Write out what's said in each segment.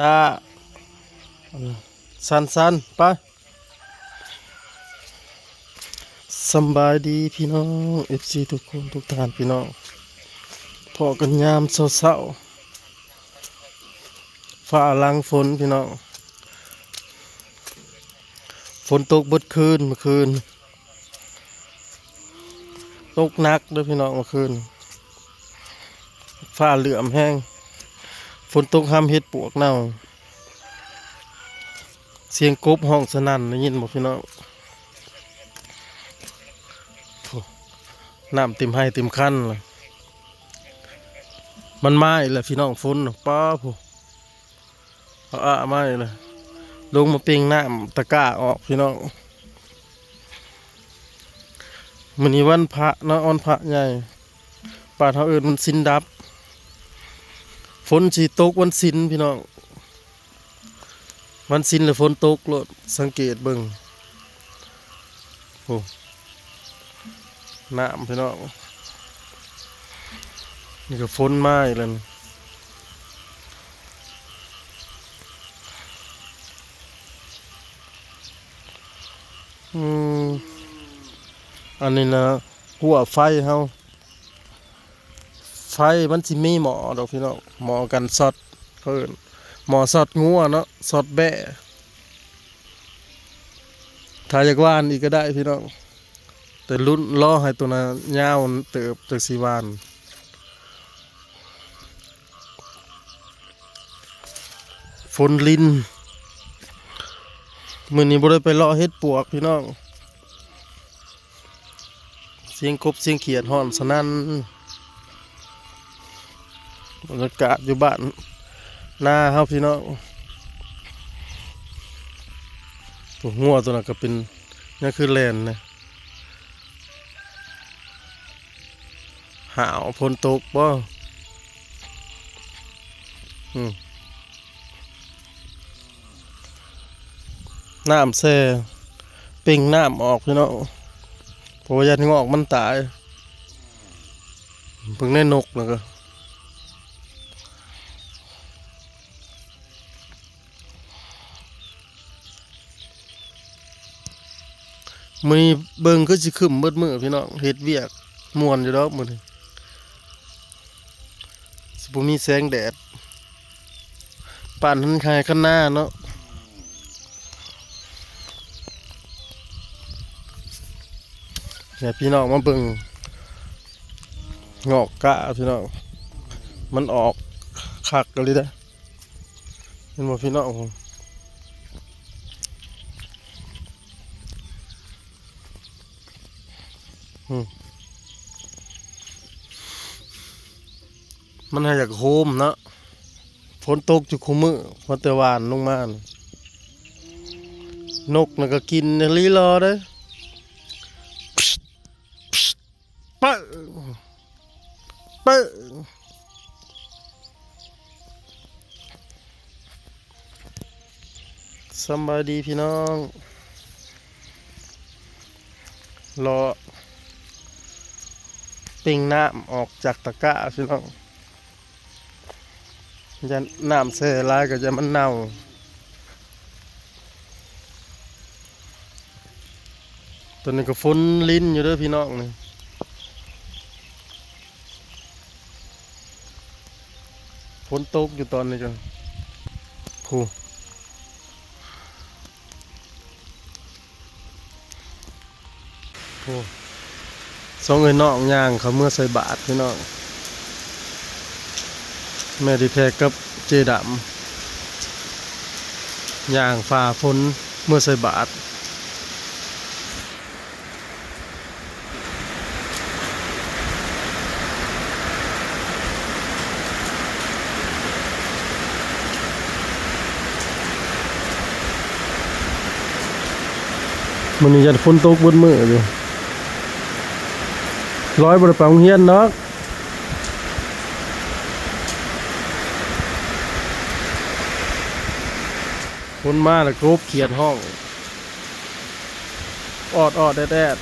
ตาสันไปสำบายดีพี่น้องเอฟซีทุกคนทุกท่านพี่น้องพอกันยามเศร้าๆฟ้าหลังฝนพี่น้องฝนตกเบิดคืนเมื่อคืนตกหนักเด้อพี่น้องเมื่อคืนฟ้าเหลื่อมแห้งฝนตกห้ามเฮ็ดปวกเน่าเสียงกบห้องสนั่นได้ยินบ่พี่น้องน้ำเต็มให้เต็มคันเลยมันไหม้เลยพี่น้องฝนป้าผู้ไหม้เลยลงมาเป่งน้ำตะกร้าออกพี่น้องมื้อนี้วันพระเนาะวันพระใหญ่ป่าเฮาเอิ้นมันศีลดับฝนสิตกวันศีลพี่น้องวันศีลแล้วฝนตกโลดสังเกตเบิ่งโอ้น้ำพี่น้องนี่ก็ฝนมาอีกแล้วอันนี้นะหัวไฟเฮาไฟมันสิมีหมอดอกพี่น้องหมอกันสอดเขาเอิ้นหมอสอดงัวเนาะสอดแบะถ้าอยากว่านอีกก็ได้พี่น้องแต่รุ่นล้อให้ตัวน่ะยาวเติบจากสิว่านฝนลิ้นมื้อนี้บ่ได้ไปเลาะเฮ็ดปวกพี่น้องเสียงกบเสียงเขียดฮ้อนสนั่นบรรยากาศอยู่บ้านหน้าเฮาพี่น้องตัวงัวตัวนั้นก็เป็นนี่คือแลนนะหาวฝนตกบ่น้ำแซ่เป่งน้ำออกพี่น้องเพราะว่ายันงอกมันตายเพิ่งได้นกแล้วก็มื้อนี้เบิ่งก็สิครึ้มเบิดมื้อพี่น้องเฮ็ดเวียกม่วนอยู่ดอกมื้อนี้สิบ่มีแสงแดดป่านทันคายข้างหน้าเนาะเนี่ยพี่น้องมาเบิ่งงอกกะพี่น้องมันออกคักกันเลยเด้อเห็นบ่พี่น้องผมมันให้อยากโฮมเนาะฝนตกอยู่คุมื้อพอแต่วานลงมานกน่ะก็กินลีรอเด้อปะปะสบายดีพี่น้องรอปิ้งน้ำออกจากตะกร้าพี่น้องยันน้ำแช่ลายก็จะมันเน่าตัวนี้ก็ฝนลิ้นอยู่เด้อพี่น้องนี่ฝนตกอยู่ตอนนี้จังผู้สองเงินน้องย่างเขาเมื่อใส่บาทพี่น้องแม่ดีแพกกับเจดำย่างฝ่าฝนเมื่อใส่บาทมันนี่ยันฝนตกบนมืออยู่ร้อยบริปองเฮียนเนาะฝนมาแล้วกบเขียนห้องอดแดด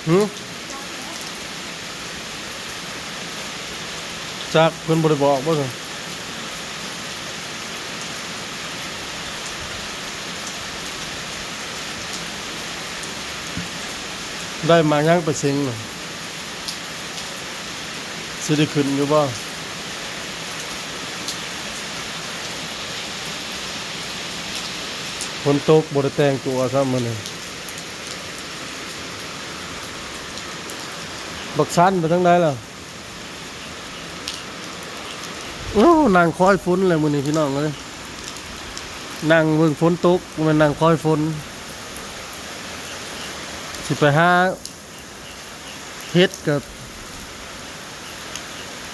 หืจากเพิ่นบ่ได้บอกบ่ซั่นได้มายังไปเซ็งน่ะสิได้ขึ้นอยู่บ่ฝนตกบ่ได้แต่งตัวซ้ำมื้อนี้บักชันไปทางใดล่ะโอ้นั่งคอยฝนเลยมื้อนี้พี่น้องเอ้ยนั่งเบิ่งฝนตกมันนั่งคอยฝนสิไปหาเฮ็ดกับ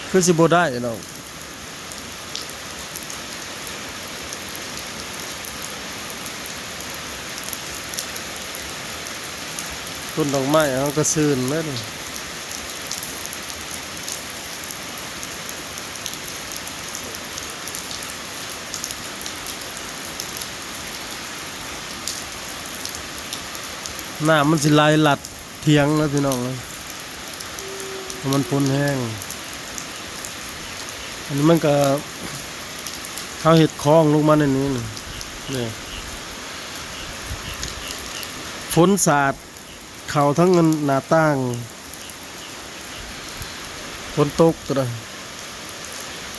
คือสิบ่ได้เนาะต้นดอกไม้เฮาก็ซื่นเลยนี่น้ำมันสิไหลหลัดเถียงแล้วพี่น้องเอ้ยมันฝนแห้งอันนี้มันก็เขาเห็ดคลองลงมาในนี้นี่ฝนสาดเข่าทั้งหน้าต่างฝนตกตัวละ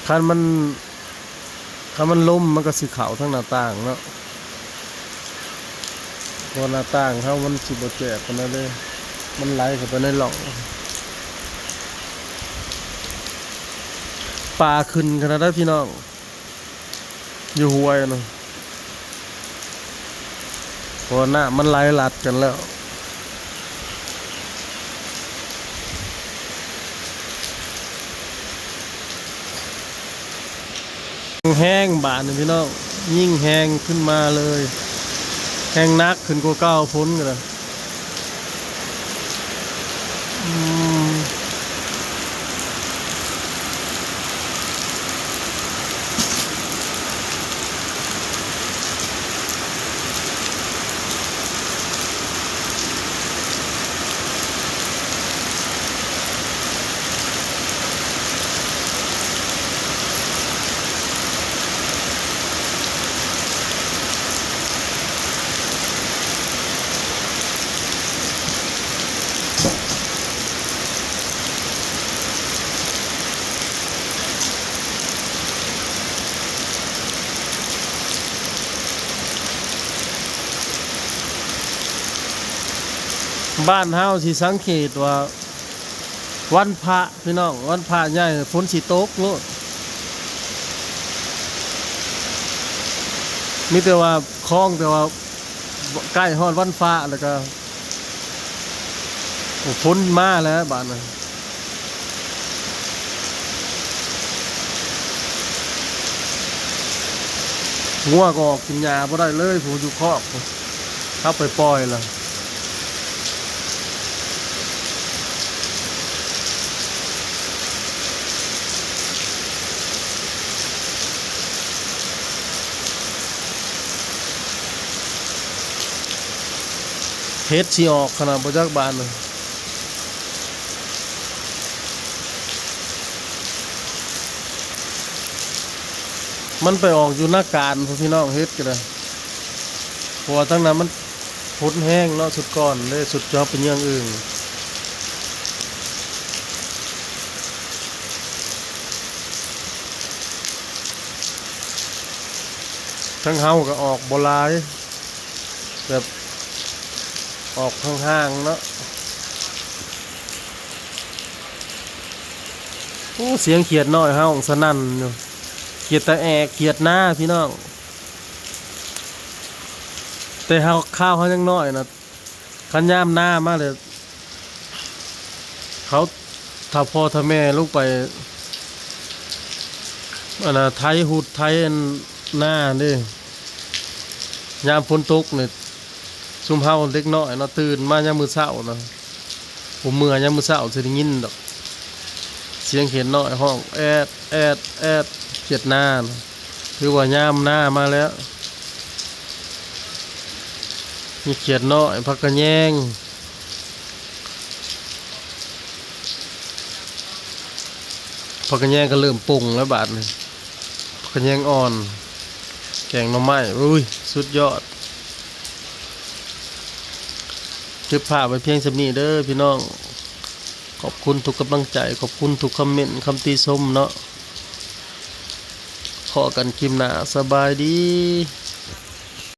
คันมันล้มมันก็สิเข่าทั้งหน้าต่างเนาะพอหน้าต่างเขามันสิบ่แจกกันนั่นเลยมันไหลเข้าไปในหล่องปลาขึ้นขนาดนั้นพี่น้องอยู่ห้วยเนาะพอหน้ามันไหลหลัดกันแล้วแห้งบาดนี่พี่น้องยิ่งแห้งขึ้นมาเลยแห้งนักขึ้นกว่าเก้าพ้นกันเลยบ้านเฮาสิสังเกตว่าวันพระพี่น้องวันพระใหญ่ฝนสิตกโลดมีแต่ว่าคลองแต่ว่าใกล้ฮอดวันฟ้าแล้วก็ฝนมาแล้วบ้านน่ะงัวก็ออกกินหญ้าบ่ได้เลยผู้อยู่คอกเข้าไปปล่อยล่ะเฮ็ดสิออกขนาดบ่จักบานเลยมันไปออกอยู่หน้าการพี่น้องเฮ็ดก็ได้เพราะว่าทั้งนั้นมันฝนแห้งเนาะสุดก่อนเลยสุดจอบเป็นอย่างอื่นทั้งเฮาก็ออกบ่หลายแบบออกห่างๆเนาะโอ้เสียงเขียดน้อยเฮาสนั่นอยู่เขียดตะแอกเขียดหน้าพี่น้องแต่เฮาข้าวเขายังน้อยนะคันย่ามหน้ามากเลยเขาถ้าพ่อถ้าแม่ลูกไปอันน่ะไทยหุดไทยหน้าดิยามฝนตกเนี่ยซุ่มเฮาเล็กน้อยเนาะตื่นมายามมื้อเช้าเนาะผมเมื่อยามมื้อเช้าสิได้ยินดอกเสียงเขียดน้อยห้องแอดแอดแอดเขียดหน้าคือว่ายามหน้ามาแล้วมีเขียดน้อยพักกระแยง ผักกระแยงก็เริ่มปรุงแล้วบาดนี่ผักกระแยงอ่อน แกงหน่อไม้อุ้ยสุดยอดคลิปภาพไว้เพียงสำนี้เด้อพี่น้องขอบคุณทุกกำลังใจขอบคุณทุกคอมเมนต์คำติชมเนาะขอกันคลิปหน้าสบายดี